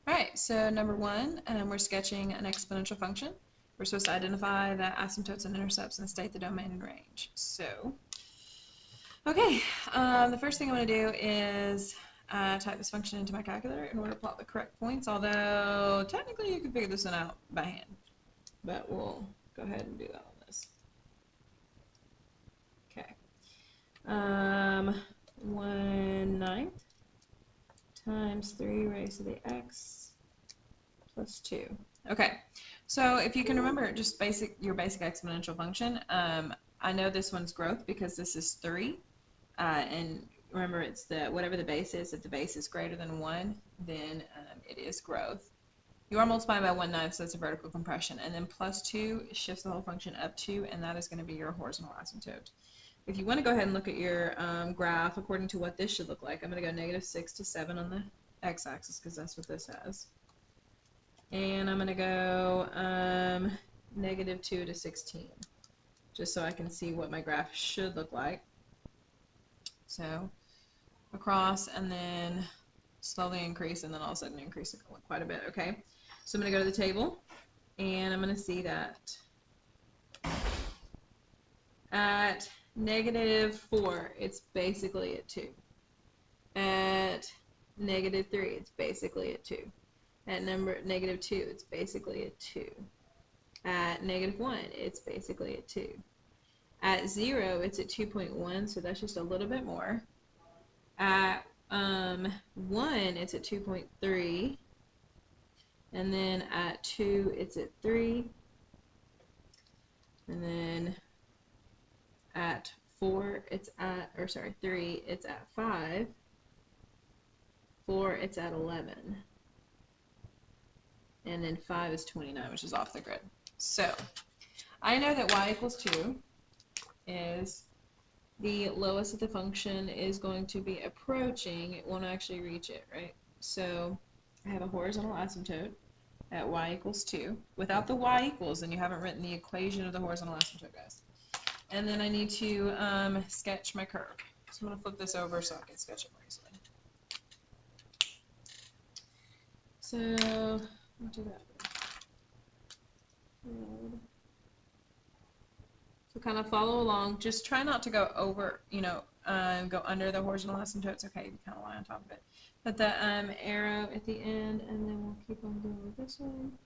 All right, so number one, we're sketching an exponential function. We're supposed to identify the asymptotes and intercepts and state the domain and range. So, okay, the first thing I'm going to do is type this function into my calculator in order to plot the correct points, although technically you can figure this one out by hand, but we'll go ahead and do that on this. Okay. 1/9 times 3 raised to the x plus 2. Okay, so if you can remember just your basic exponential function, I know this one's growth because this is 3, and remember it's whatever the base is. If the base is greater than 1, then it is growth. You are multiplying by 1/9, so it's a vertical compression, and then plus 2 shifts the whole function up 2, and that is going to be your horizontal asymptote. If you want to go ahead and look at your graph according to what this should look like, I'm going to go -6 to 7 on the x-axis because that's what this has. And I'm going to go -2 to 16, just so I can see what my graph should look like. So across and then slowly increase and then all of a sudden increase quite a bit. Okay, so I'm going to go to the table and I'm going to see that at -4 it's basically at 2. At -3 it's basically at 2. At -2 it's basically at 2. At -1 it's basically at 2. At 0 it's at 2.1, so that's just a little bit more. At 1 it's at 2.3, and then at 2 it's at 3, and then at 4 it's at, 3 it's at 5, 4 it's at 11, and then 5 is 29, which is off the grid. So I know that y equals 2 is the lowest of the function is going to be approaching, it won't actually reach it, right? So I have a horizontal asymptote at y equals 2. Without the y equals, then you haven't written the equation of the horizontal asymptote, guys. And then I need to sketch my curve. So I'm going to flip this over so I can sketch it more easily. So I'll do that. So kind of follow along. Just try not to go over, go under the horizontal asymptote. It's okay. You kind of lie on top of it. Put the arrow at the end, and then we'll keep on going with this one.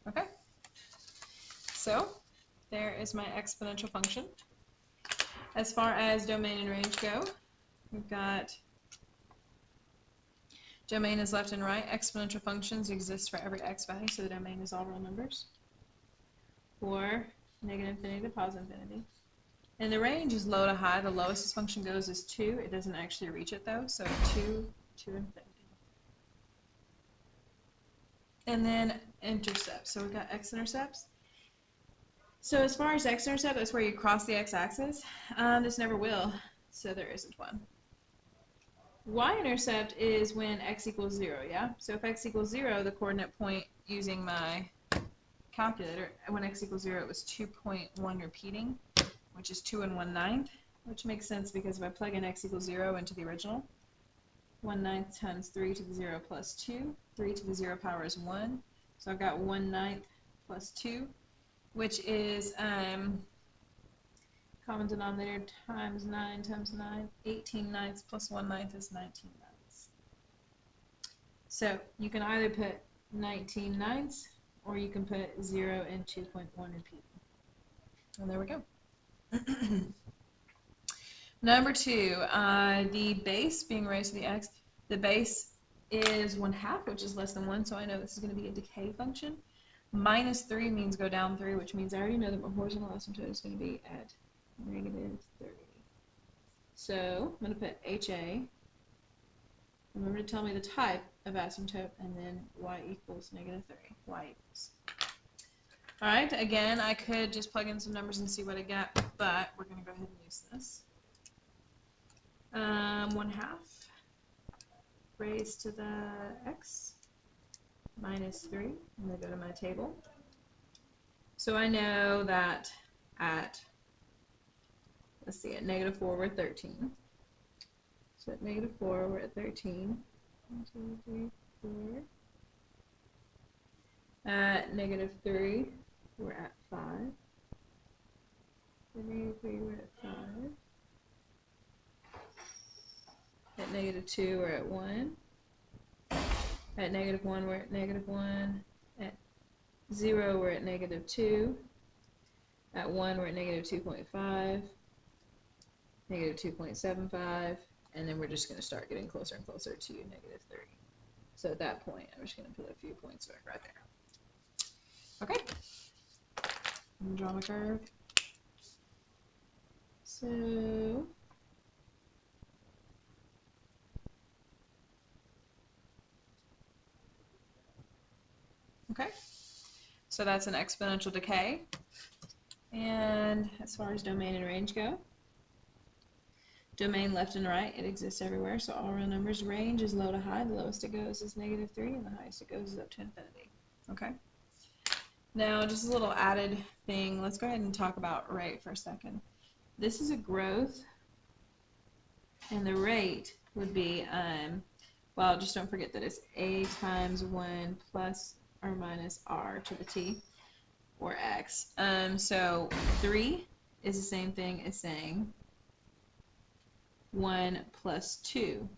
Okay. So there is my exponential function. As far as domain and range go, we've got domain is left and right. Exponential functions exist for every x value, so the domain is all real numbers. Or -infinity to +infinity. And the range is low to high. The lowest this function goes is 2. It doesn't actually reach it though, so 2 to infinity. And then intercepts. So we've got x-intercepts. So as far as x-intercept, that's where you cross the x-axis. This never will, so there isn't one. Y-intercept is when x equals 0, yeah? So if x equals 0, the coordinate point using my calculator, when x equals 0, it was 2.1 repeating, which is 2 1/9, which makes sense because if I plug in x equals 0 into the original, 1/9 times 3 to the 0 plus 2, 3 to the 0 power is 1, so I've got 1/9 plus 2, which is common denominator times 9 times 9, 18/9 plus 1/9 is 19/9. So you can either put 19/9 or you can put 0 and 2.1 repeating. And there we go. Number 2, the base being raised to the x, the base is 1/2, which is less than 1, so I know this is going to be a decay function. -3 means go down 3, which means I already know that my horizontal asymptote is going to be at -30. So I'm going to put HA. Remember to tell me the type of asymptote, and then y equals -3. Y equals. Alright, again, I could just plug in some numbers and see what I get, but we're going to go ahead and use this. 1/2 raised to the x -3. I'm going to go to my table. So I know that at let's see, at negative 4 we're at 13. So at negative 4 we're at 13. 1, 2, 3, 4. At negative 3 we're at 5. At negative 3 we're at 5. At negative 2 we're at 1. At negative 1 we're at negative 1. At 0 we're at negative 2. At 1 we're at negative 2.5. Negative 2.75. And then we're just going to start getting closer and closer to negative 3. So at that point, I'm just going to put a few points back right there. Okay. And draw my curve. So okay. So that's an exponential decay. And as far as domain and range go, domain left and right, it exists everywhere, so all real numbers. Range is low to high. The lowest it goes is negative 3, and the highest it goes is up to infinity. Okay? Now, just a little added thing. Let's go ahead and talk about rate for a second. This is a growth, and the rate would be, well, just don't forget that it's a times 1 plus or minus r to the t, or x. So 3 is the same thing as saying 1 plus 2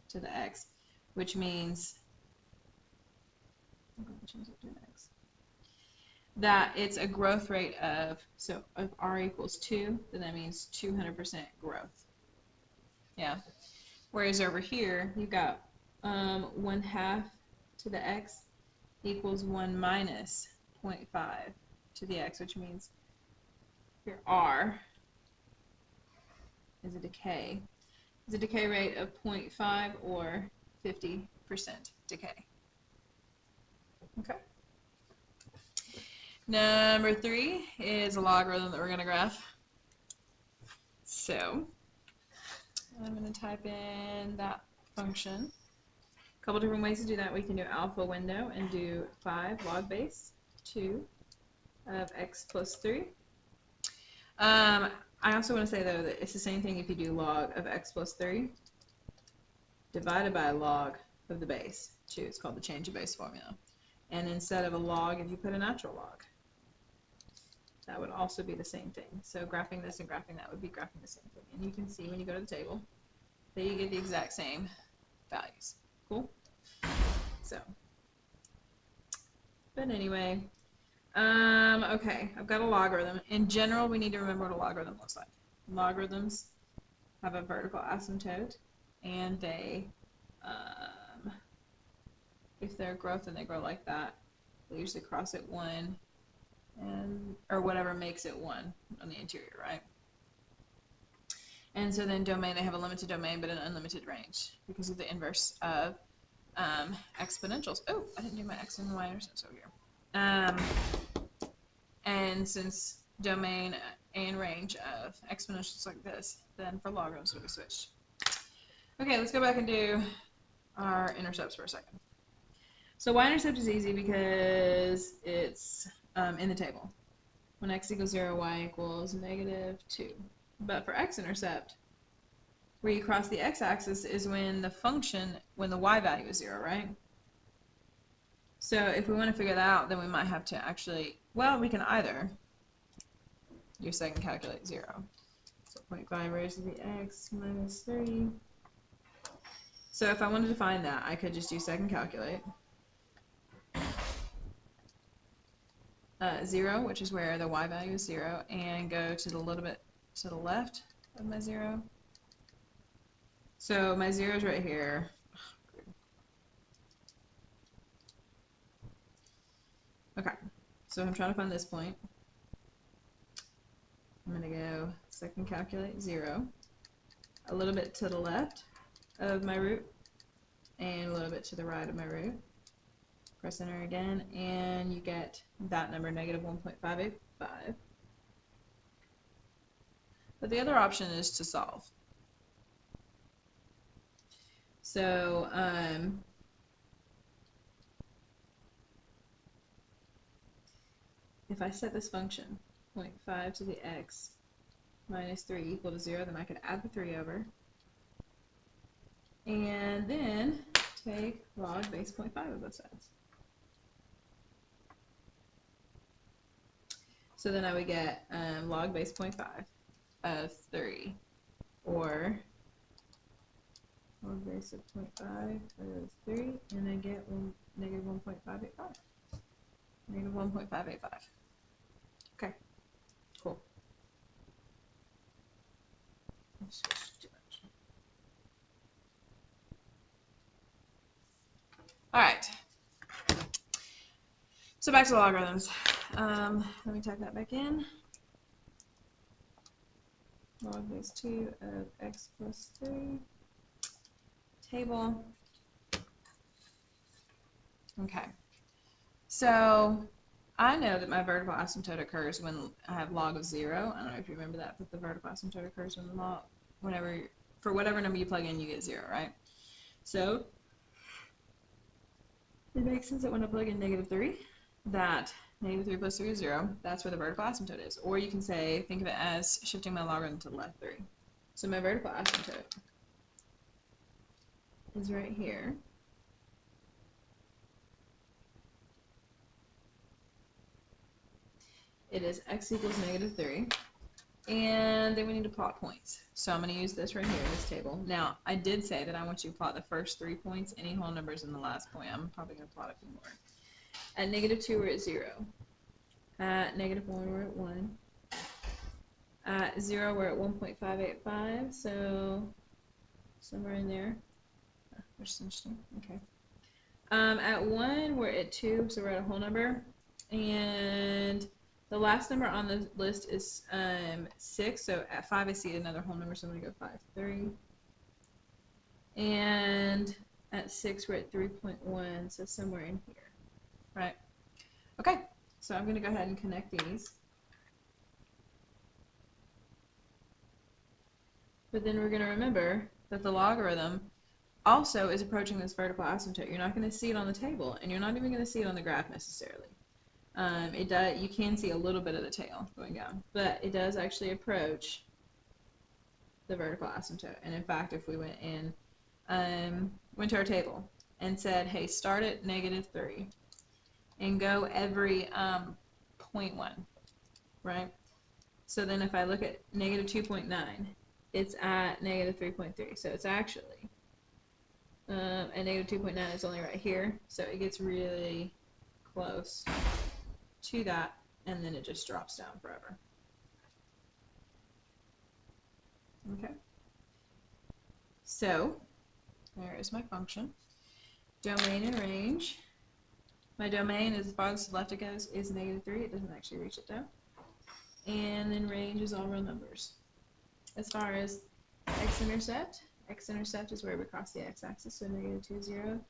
to the x, which means, I'm going to change it to an x, that it's a growth rate of, so if r equals 2, then that means 200% growth. Yeah. Whereas over here, you've got 1/2 to the x equals 1 minus 0.5 to the x, which means your r is a decay. It's a decay rate of 0.5 or 50% decay. Okay. Number 3 is a logarithm that we're going to graph. So I'm going to type in that function. A couple different ways to do that. We can do alpha window and do 5 log base 2 of x plus 3. I also want to say, though, that it's the same thing if you do log of x plus 3 divided by log of the base 2. It's called the change of base formula. And instead of a log, if you put a natural log, that would also be the same thing. So graphing this and graphing that would be graphing the same thing. And you can see when you go to the table that you get the exact same values. Cool? So, but anyway, okay, I've got a logarithm. In general, we need to remember what a logarithm looks like. Logarithms have a vertical asymptote, and they, if they're growth and they grow like that, they usually cross at 1, and or whatever makes it 1 on the interior, right? And so then domain, they have a limited domain but an unlimited range because of the inverse of exponentials. Oh, I didn't do my x and y intercepts over here. And since domain and range of exponentials like this, then for logarithms will be switched. Okay, let's go back and do our intercepts for a second. So y-intercept is easy because it's in the table. When x equals 0, y equals negative 2. But for x-intercept, where you cross the x-axis is when the function, when the y value is 0, right? So if we want to figure that out, then we might have to actually, well, we can either do second calculate 0. So 0.5 raised to the x minus 3. So if I wanted to find that, I could just do second calculate. 0, which is where the y value is 0, and go to the little bit to the left of my 0. So my 0 is right here. Okay, so I'm trying to find this point. I'm going to go second calculate 0, a little bit to the left of my root, and a little bit to the right of my root. Press enter again, and you get that number, negative 1.585. But the other option is to solve. So, if I set this function, 0.5 to the x minus 3 equal to 0, then I could add the 3 over. And then take log base 0.5 of both sides. So then I would get log base 0.5 of 3, or log base of 0.5 of 3, and I get negative 1.585. Negative 1.585. Okay, cool. All right. So back to logarithms. Let me type that back in. Log base 2 of x plus 3. Table. Okay. So I know that my vertical asymptote occurs when I have log of 0. I don't know if you remember that, but the vertical asymptote occurs when for whatever number you plug in, you get 0, right? So it makes sense that when I plug in negative 3, that negative 3 plus 3 is 0. That's where the vertical asymptote is. Or you can say, think of it as shifting my logarithm to the left 3. So my vertical asymptote is right here. It is x equals negative 3. And then we need to plot points. So I'm going to use this right here, this table. Now, I did say that I want you to plot the first 3 points, any whole numbers in the last point. I'm probably going to plot a few more. At negative 2, we're at 0. At negative 1, we're at 1. At 0, we're at 1.585, so somewhere in there. Which is interesting. Okay. At 1, we're at 2, so we're at a whole number. And the last number on the list is 6, so at 5 I see another whole number, so I'm going to go 5, 3. And at 6 we're at 3.1, so somewhere in here, right? Okay, so I'm going to go ahead and connect these. But then we're going to remember that the logarithm also is approaching this vertical asymptote. You're not going to see it on the table, and you're not even going to see it on the graph necessarily. You can see a little bit of the tail going down, but it does actually approach the vertical asymptote. And in fact, if we went to our table and said, hey, start at negative 3 and go every 0.1, right? So then if I look at negative 2.9, it's at negative 3.3. So it's actually at negative 2.9 is only right here. So it gets really close to that, and then it just drops down forever. Okay. So there is my function. Domain and range. My domain, as far as left it goes, is negative 3. It doesn't actually reach it though. And then range is all real numbers. As far as x-intercept is where we cross the x-axis, so negative 2, 0.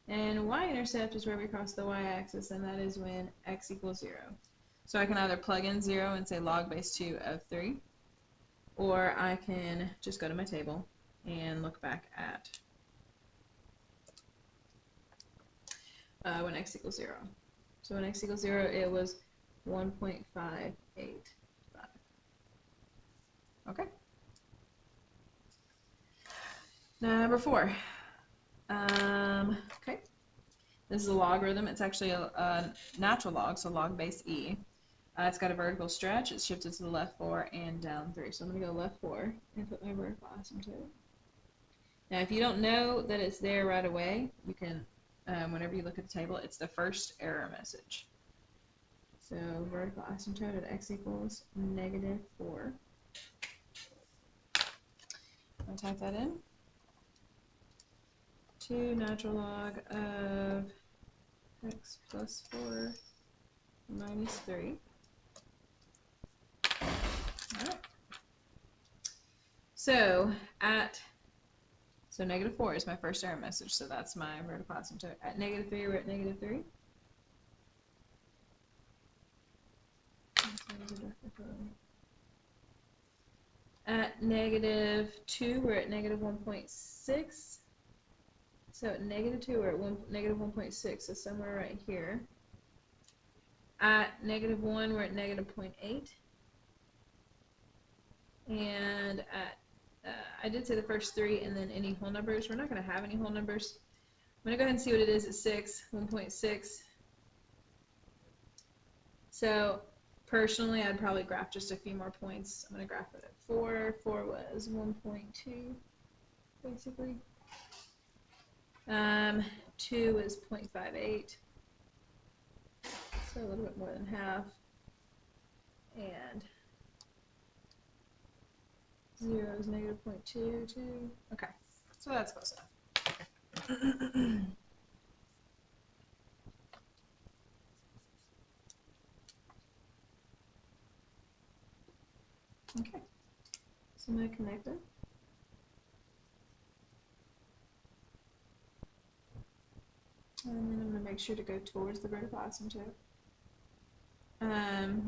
And y-intercept is where we cross the y-axis, and that is when x equals 0. So I can either plug in 0 and say log base 2 of 3, or I can just go to my table and look back at when x equals 0. So when x equals 0, it was 1.585. Okay. Number 4. Okay. This is a logarithm. It's actually a natural log, so log base e. It's got a vertical stretch. It's shifted to the left 4 and down 3. So I'm going to go left 4 and put my vertical asymptote. Now, if you don't know that it's there right away, you can, whenever you look at the table, it's the first error message. So vertical asymptote at x equals negative 4. I'll type that in. 2 natural log of x plus 4 minus 3. Alright. So negative 4 is my first error message, so that's my vertical asymptote. At negative 3, we're at negative 3. At negative 2, we're at negative 1.6. So at negative 2, we're at negative 1.6, so somewhere right here. At negative 1, we're at negative 0.8. And I did say the first 3 and then any whole numbers. We're not going to have any whole numbers. I'm going to go ahead and see what it is at 6, 1.6. So personally, I'd probably graph just a few more points. I'm going to graph it at 4. 4 was 1.2, basically. 2 is 0.58, so a little bit more than half. And 0 is negative 0.22. Okay, so that's close enough. Okay, so I'm going to connect them. And then I'm going to make sure to go towards the vertical asymptote.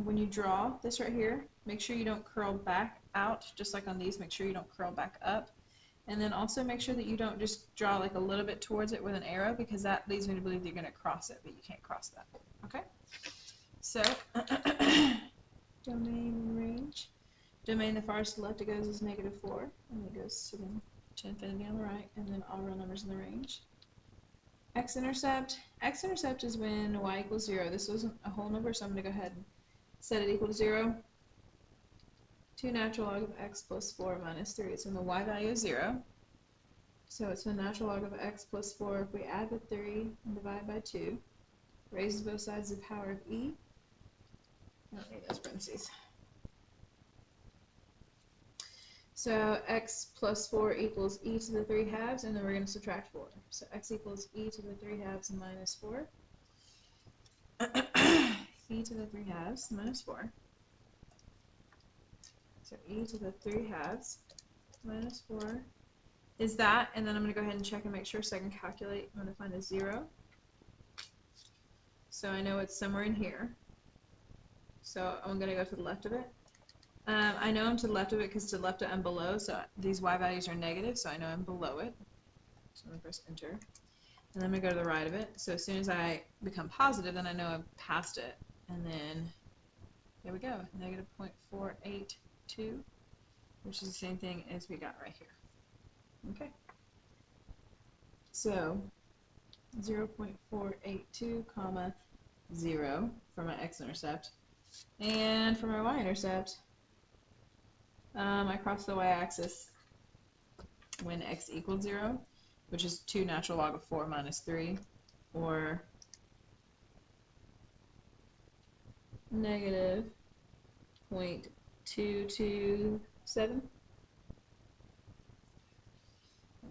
When you draw this right here, make sure you don't curl back out, just like on these, make sure you don't curl back up. And then also make sure that you don't just draw like a little bit towards it with an arrow, because that leads me to believe you're going to cross it, but you can't cross that. Okay? So, domain and range. Domain, the farthest left it goes is -4, and it goes to infinity on the right, and then all real numbers in the range. X-intercept. X-intercept is when y equals 0. This wasn't a whole number, so I'm going to go ahead and set it equal to 0. 2 natural log of x plus 4 minus 3. It's when the y value is 0. So it's the natural log of x plus 4. If we add the 3 and divide by 2, raises both sides to the power of e. I don't need those parentheses. So x plus 4 equals e to the 3 halves, and then we're going to subtract 4. So x equals e to the 3 halves minus 4. E to the 3 halves minus 4. So e to the 3 halves minus 4 is that, and then I'm going to go ahead and check and make sure so I can calculate. I'm going to find a 0. So I know it's somewhere in here. So I'm going to go to the left of it. I know I'm to the left of it because to the left I'm below, so these y values are negative, so I know I'm below it. So I'm going to press enter. And then I'm going to go to the right of it. So as soon as I become positive, then I know I've passed it. And then, there we go, negative 0.482, which is the same thing as we got right here. Okay. So 0.482, comma 0 for my x-intercept. And for my y-intercept, I cross the y-axis when x equals 0, which is 2 natural log of 4 minus 3, or negative 0.227. Let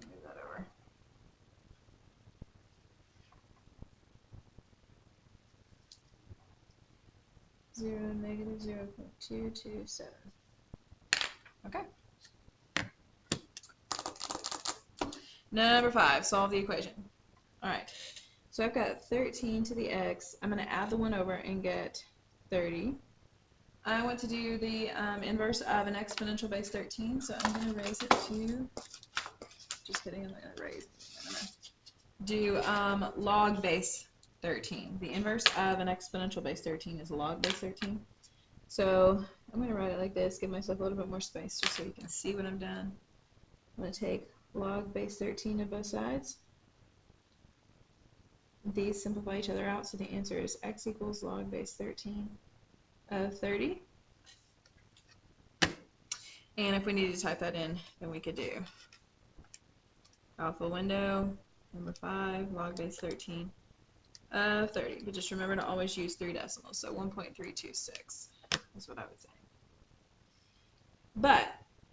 me move that over. Negative 0.227. Okay. Number 5, solve the equation. All right. So I've got 13 to the x. I'm going to add the 1 over and get 30. I want to do the inverse of an exponential base 13, so I'm going to raise it to, just kidding, I'm not going to raise it. I'm going to do log base 13. The inverse of an exponential base 13 is log base 13. So I'm going to write it like this, give myself a little bit more space just so you can see what I've done. I'm going to take log base 13 of both sides. These simplify each other out, so the answer is x equals log base 13 of 30. And if we needed to type that in, then we could do alpha window, number 5, log base 13 of 30. But just remember to always use 3 decimals, so 1.326 is what I would say. But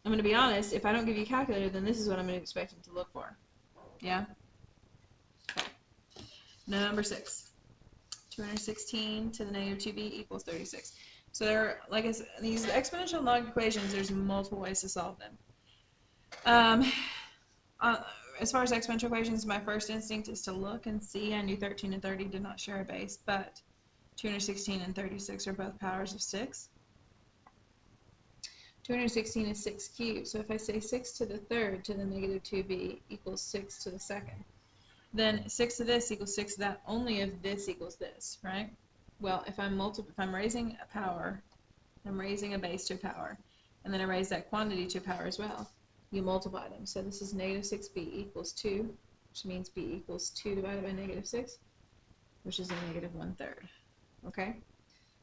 I'm going to be honest, if I don't give you a calculator, then this is what I'm going to expect it to look for. Yeah? Okay. Number 6. 216 to the negative 2b equals 36. So there are, like I said, these exponential log equations, there's multiple ways to solve them. As far as exponential equations, my first instinct is to look and see. I knew 13 and 30 did not share a base, but 216 and 36 are both powers of 6. 216 is 6 cubed, so if I say 6 to the third to the negative 2b equals 6 to the second, then 6 to this equals 6 to that only if this equals this, right? Well, if I'm raising a power, I'm raising a base to a power, and then I raise that quantity to a power as well. You multiply them. So this is negative 6b equals 2, which means b equals 2 divided by negative 6, which is a negative 1/3. Okay?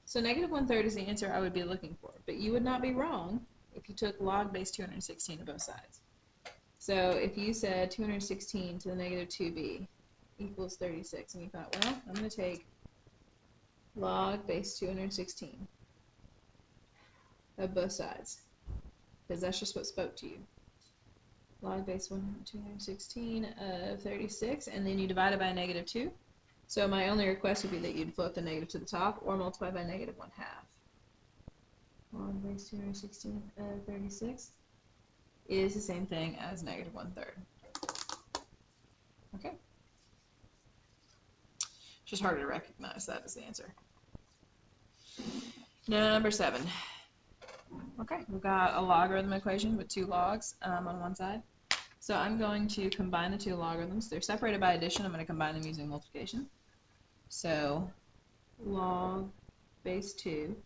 So negative 1/3 is the answer I would be looking for. But you would not be wrong if you took log base 216 to both sides. So if you said 216 to the negative 2b equals 36, and you thought, well, I'm going to take log base 216 of both sides, because that's just what spoke to you. Log base 216 of 36, and then you divide it by a negative 2. So my only request would be that you'd flip the negative to the top or multiply by negative 1/2. Log base 216 of 36 is the same thing as negative 1/3. Okay? It's just harder to recognize that as the answer. Now, number 7. Okay, we've got a logarithm equation with 2 logs on one side. So I'm going to combine the 2 logarithms. They're separated by addition. I'm going to combine them using multiplication. So log base 2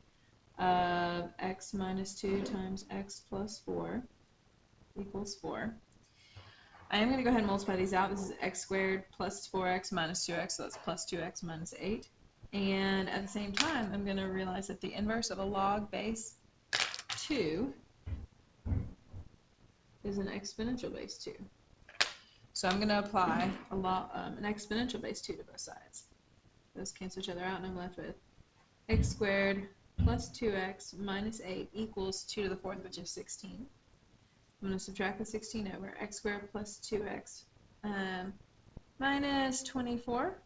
of x minus 2 times x plus 4 equals 4. I am going to go ahead and multiply these out. This is x squared plus 4x minus 2x, so that's plus 2x minus 8. And at the same time, I'm going to realize that the inverse of a log base 2 is an exponential base 2. So I'm going to apply an exponential base 2 to both sides. Those cancel each other out, and I'm left with x squared plus 2x minus 8 equals 2 to the 4th, which is 16. I'm going to subtract the 16 over x squared plus 2x minus 24.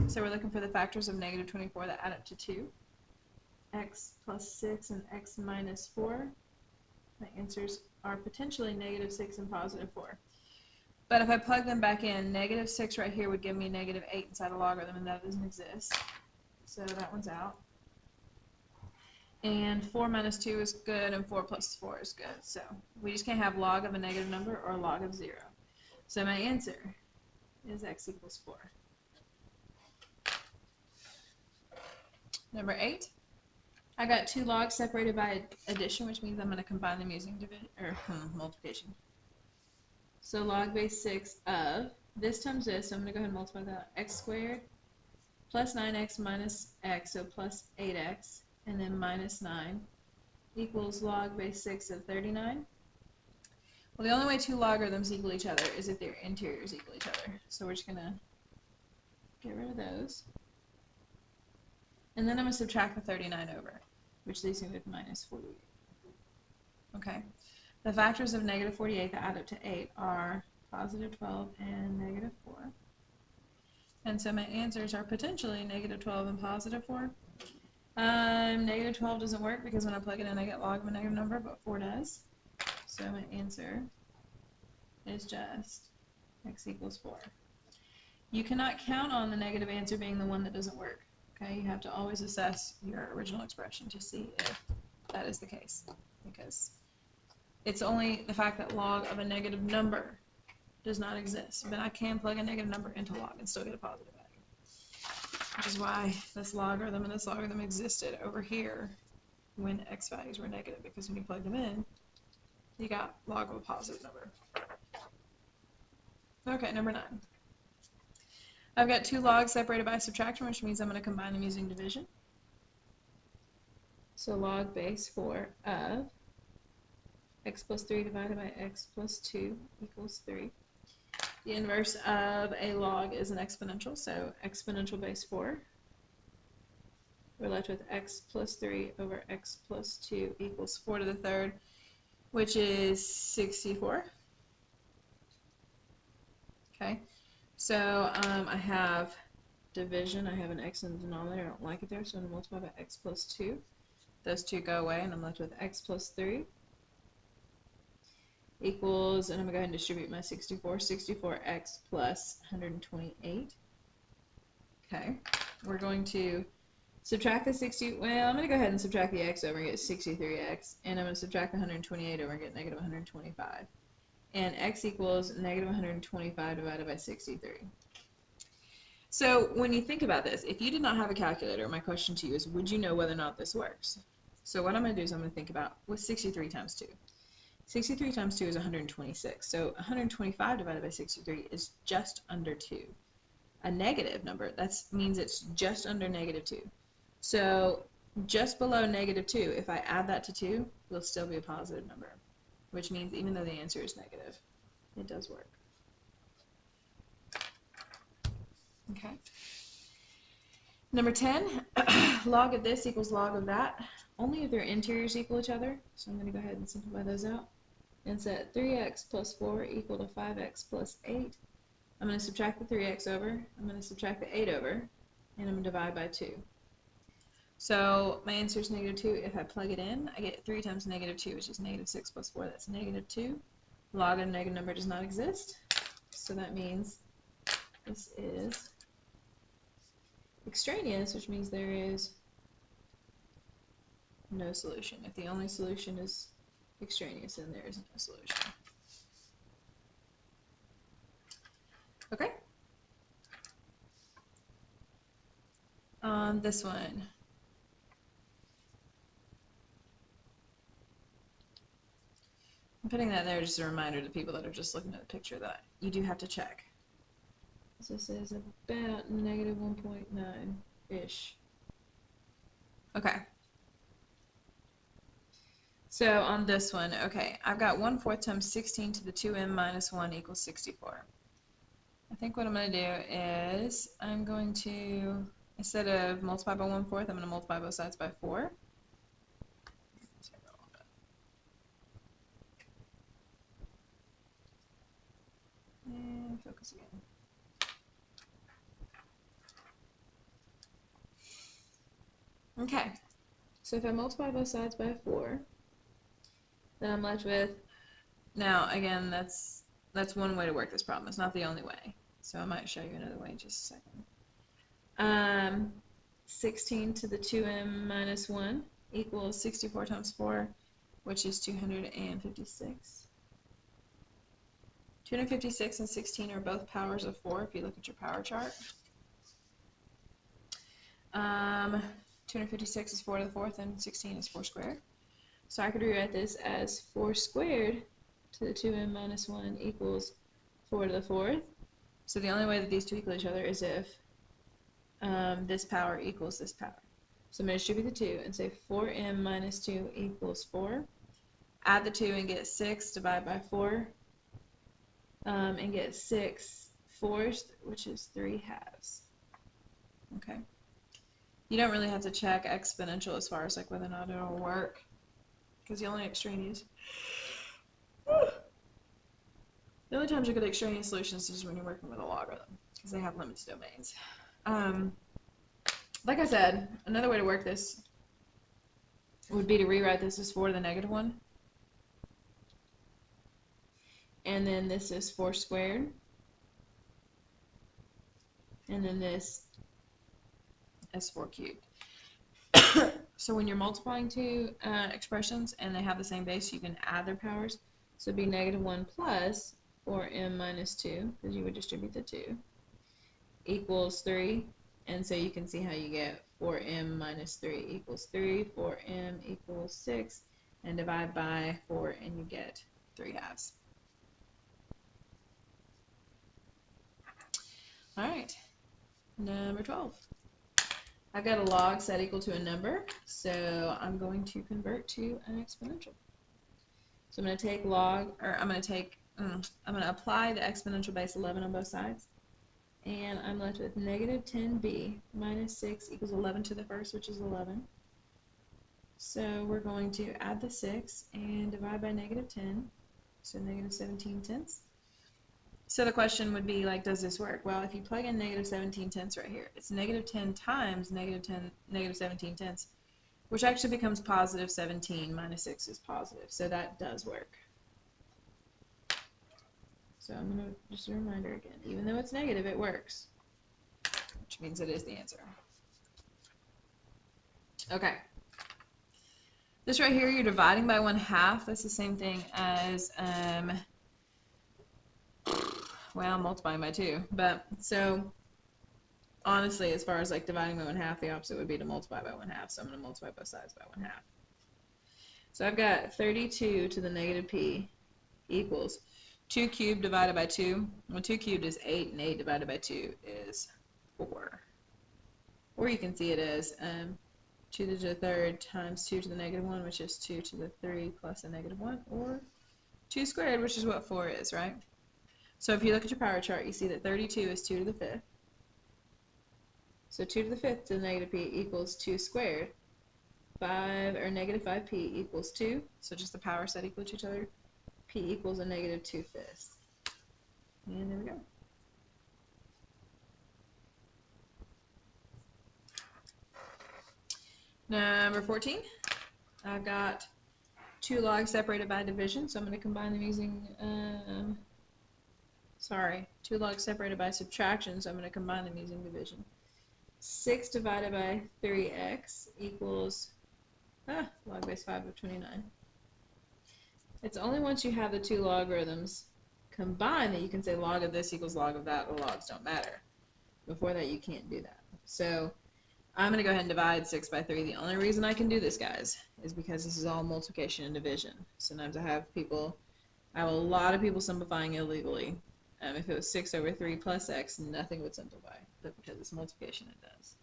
So we're looking for the factors of negative 24 that add up to 2. X plus 6 and x minus 4. My answers are potentially negative 6 and positive 4. But if I plug them back in, negative 6 right here would give me negative 8 inside a logarithm, and that doesn't exist. So that one's out. And 4 minus 2 is good, and 4 plus 4 is good. So we just can't have log of a negative number or log of 0. So my answer is x equals 4. Number 8. I got 2 logs separated by addition, which means I'm going to combine them using multiplication. So log base 6 of this times this, so I'm going to go ahead and multiply that. X squared plus 9x minus x, so plus 8x, and then minus 9 equals log base 6 of 39. Well, the only way 2 logarithms equal each other is if their interiors equal each other. So we're just going to get rid of those. And then I'm going to subtract the 39 over, which leaves me with minus 48. Okay. The factors of negative 48 that add up to 8 are positive 12 and negative 4. And so my answers are potentially negative 12 and positive 4. Negative 12 doesn't work because when I plug it in I get log of a negative number, but 4 does. So my answer is just x equals 4. You cannot count on the negative answer being the one that doesn't work. Okay, you have to always assess your original expression to see if that is the case, because it's only the fact that log of a negative number does not exist. But I can plug a negative number into log and still get a positive value, which is why this logarithm and this logarithm existed over here when x values were negative, because when you plug them in, you got log of a positive number. Okay, number 9. I've got 2 logs separated by subtraction, which means I'm going to combine them using division. So log base 4 of x plus 3 divided by x plus 2 equals 3. The inverse of a log is an exponential, so exponential base 4. We're left with x plus 3 over x plus 2 equals 4 to the 3rd, which is 64. Okay, so I have division. I have an x in the denominator. I don't like it there, so I'm going to multiply by x plus 2. Those 2 go away, and I'm left with x plus 3 equals, and I'm going to go ahead and distribute my 64, 64x plus 128. Okay, we're going to subtract the 60, well, I'm going to go ahead and subtract the x over and get 63x, and I'm going to subtract the 128 over and get negative 125. And x equals negative 125 divided by 63. So when you think about this, if you did not have a calculator, my question to you is, would you know whether or not this works? So what I'm going to do is I'm going to think about what's 63 times 2. 63 times 2 is 126. So 125 divided by 63 is just under 2. A negative number, that means it's just under negative 2. So just below negative 2, if I add that to 2, will still be a positive number, which means even though the answer is negative, it does work. Okay. Number 10, log of this equals log of that, only if their interiors equal each other. So I'm going to go ahead and simplify those out and set 3x plus 4 equal to 5x plus 8. I'm going to subtract the 3x over, I'm going to subtract the 8 over, and I'm going to divide by 2. So my answer is negative 2. If I plug it in, I get 3 times negative 2, which is negative 6 plus 4. That's negative 2. Log of a negative number does not exist. So that means this is extraneous, which means there is no solution. If the only solution is extraneous, then there is no solution. Okay. On this one, I'm putting that there just a reminder to people that are just looking at the picture that you do have to check. So this is about negative 1.9-ish. Okay. So on this one, okay, I've got 1/4 times 16 to the 2m minus 1 equals 64. I think what I'm going to do is I'm going to, instead of multiply by 1/4, I'm going to multiply both sides by 4. And focus again. Okay, so if I multiply both sides by 4, then I'm left with, now again, that's one way to work this problem. It's not the only way. So I might show you another way in just a second. 16 to the 2m minus 1 equals 64 times 4, which is 256. 256 and 16 are both powers of 4 if you look at your power chart. 256 is 4 to the 4th and 16 is 4 squared. So I could rewrite this as 4 squared to the 2m minus 1 equals 4 to the 4th. So the only way that these two equal each other is if this power equals this power. So I'm going to distribute the 2 and say 4m minus 2 equals 4. Add the 2 and get 6, divide by 4, and get 6/4, which is 3/2. Okay. You don't really have to check exponential as far as like whether or not it'll work, because the only extraneous, the only times you get extraneous solutions is when you're working with a logarithm, because they have limited domains. Like I said, another way to work this would be to rewrite this as 4 to the negative 1. And then this is 4 squared. And then this is 4 cubed. So when you're multiplying two expressions and they have the same base, you can add their powers. So it'd be negative 1 plus 4m minus 2, because you would distribute the 2, equals 3. And so you can see how you get 4m minus 3 equals 3, 4m equals 6, and divide by 4 and you get 3/2. Alright, number 12. I've got a log set equal to a number, so I'm going to convert to an exponential. So I'm going to take log, or I'm going to apply the exponential base 11 on both sides. And I'm left with negative 10b minus 6 equals 11 to the first, which is 11. So we're going to add the 6 and divide by negative 10, so negative 17/10. So the question would be, like, does this work? Well, if you plug in negative 17/10 right here, it's negative 10 times negative 17/10, which actually becomes positive 17 minus 6 is positive. So that does work. So I'm going to, just a reminder again, even though it's negative, it works, which means it is the answer. Okay. This right here, you're dividing by 1/2. That's the same thing as, well, multiplying by 2. But, so, honestly, as far as like dividing by 1/2, the opposite would be to multiply by 1/2. So I'm going to multiply both sides by 1/2. So I've got 32 to the negative p equals 2 cubed divided by 2. Well, 2 cubed is 8, and 8 divided by 2 is 4. Or you can see it as 2 to the third times 2 to the negative 1, which is 2 to the 3 plus a negative 1, or 2 squared, which is what 4 is, right? So if you look at your power chart, you see that 32 is 2 to the 5th. So 2 to the 5th to the negative p equals 2 squared. 5, or negative 5p equals 2. So just the power set equal to each other. P equals a negative 2/5. And there we go. Number 14. I've got 2 logs separated by division, so I'm going to combine them using, 2 logs separated by subtraction, so I'm going to combine them using division. 6 divided by 3x equals log base 5 of 29. It's only once you have the 2 logarithms combined that you can say log of this equals log of that. The logs don't matter. Before that, you can't do that. So I'm going to go ahead and divide 6 by 3. The only reason I can do this, guys, is because this is all multiplication and division. Sometimes I have a lot of people simplifying illegally. If it was 6 over 3 plus x, nothing would simplify. But because it's multiplication, it does.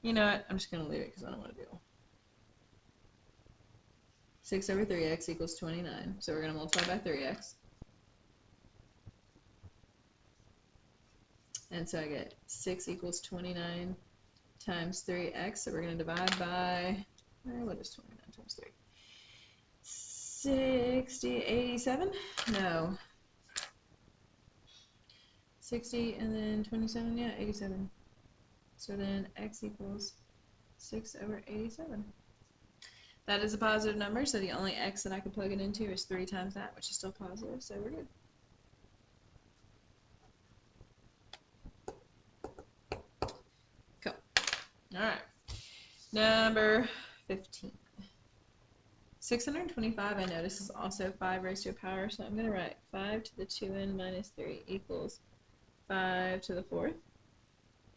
You know what? I'm just going to leave it because I don't want to deal. 6 over 3x equals 29. So we're going to multiply by 3x. And so I get 6 equals 29 times 3x. So we're going to divide by, what is 29 times 3? 60, 87? No. 60 and then 27, yeah, 87. So then x equals 6 over 87. That is a positive number, so the only x that I can plug it into is 3 times that, which is still positive, so we're good. Cool. Alright. Number 15. 625, I notice, is also 5 raised to a power, so I'm going to write 5 to the 2n minus 3 equals 5 to the 4th.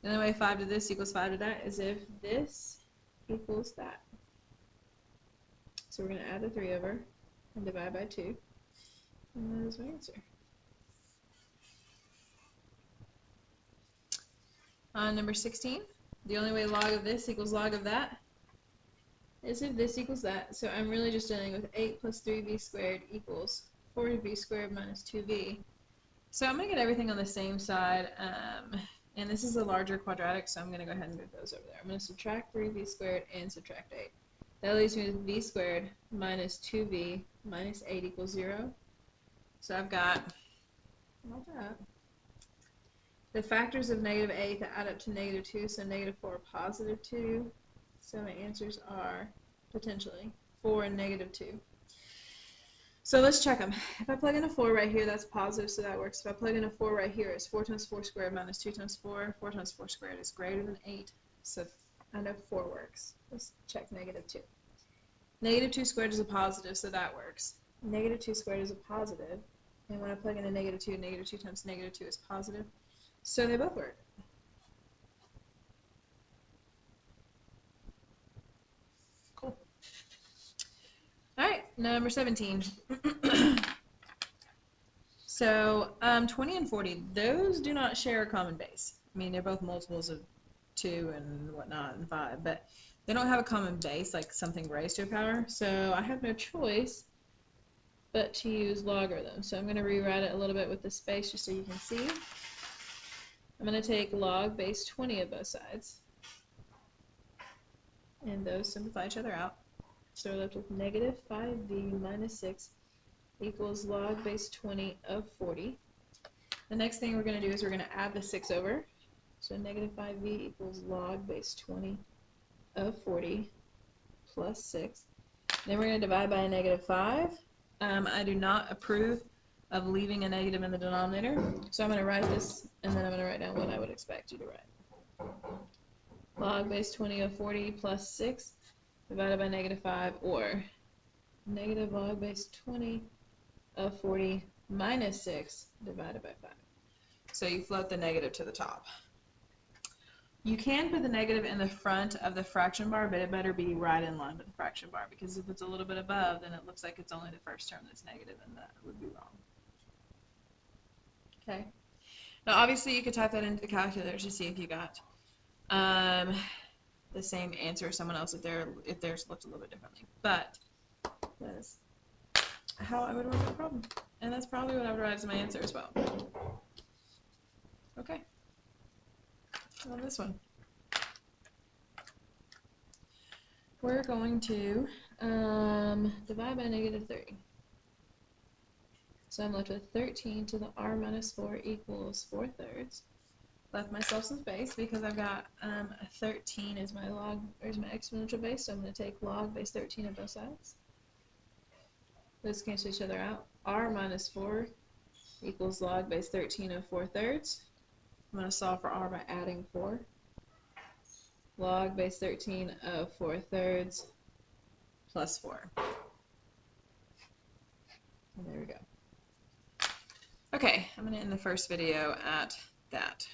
The only way 5 to this equals 5 to that is if this equals that. So we're going to add the 3 over and divide by 2. And that is my answer. On number 16, the only way log of this equals log of that is if this equals that. So I'm really just dealing with 8 plus 3v squared equals 4v squared minus 2v. So I'm going to get everything on the same side. And this is a larger quadratic, so I'm going to go ahead and move those over there. I'm going to subtract 3v squared and subtract 8. That leaves me with v squared minus 2v minus 8 equals 0. So I've got the factors of negative 8 that add up to negative 2, so negative 4, positive 2. So my answers are potentially 4 and negative 2. So let's check them. If I plug in a 4 right here, that's positive, so that works. If I plug in a 4 right here, it's 4 times 4 squared minus 2 times 4. 4 times 4 squared is greater than 8, so I know 4 works. Let's check negative 2. Negative 2 squared is a positive, so that works. Negative 2 squared is a positive, and when I plug in a negative 2 times negative 2 is positive, so they both work. Cool. Alright, number 17. So 20 and 40, those do not share a common base. I mean, they're both multiples of 2 and whatnot and 5, but they don't have a common base, like something raised to a power, so I have no choice but to use logarithms. So I'm going to rewrite it a little bit with the space just so you can see. I'm going to take log base 20 of both sides, and those simplify each other out. So we're left with negative 5v minus 6 equals log base 20 of 40. The next thing we're going to do is we're going to add the 6 over. So negative 5v equals log base 20 of 40 plus 6. Then we're going to divide by a negative 5. I do not approve of leaving a negative in the denominator, so I'm going to write this, and then I'm going to write down what I would expect you to write. Log base 20 of 40 plus 6 divided by negative 5, or negative log base 20 of 40 minus 6 divided by 5. So you float the negative to the top. You can put the negative in the front of the fraction bar, but it better be right in line with the fraction bar, because if it's a little bit above, then it looks like it's only the first term that's negative, and that would be wrong. Okay. Now, obviously, you could type that into the calculator to see if you got the same answer as someone else if theirs looked a little bit differently. But that's how I would work the problem, and that's probably what I would write as my answer as well. Okay. On this one, we're going to divide by -3. So I'm left with 13 to the r minus 4 equals 4/3. Left myself some space because I've got 13 as my log, or as my exponential base, so I'm going to take log base 13 on both sides. Those cancel each other out. R minus 4 equals log base 13 of 4/3. I'm going to solve for r by adding 4. Log base 13 of 4/3 plus 4. And there we go. Okay, I'm going to end the first video at that.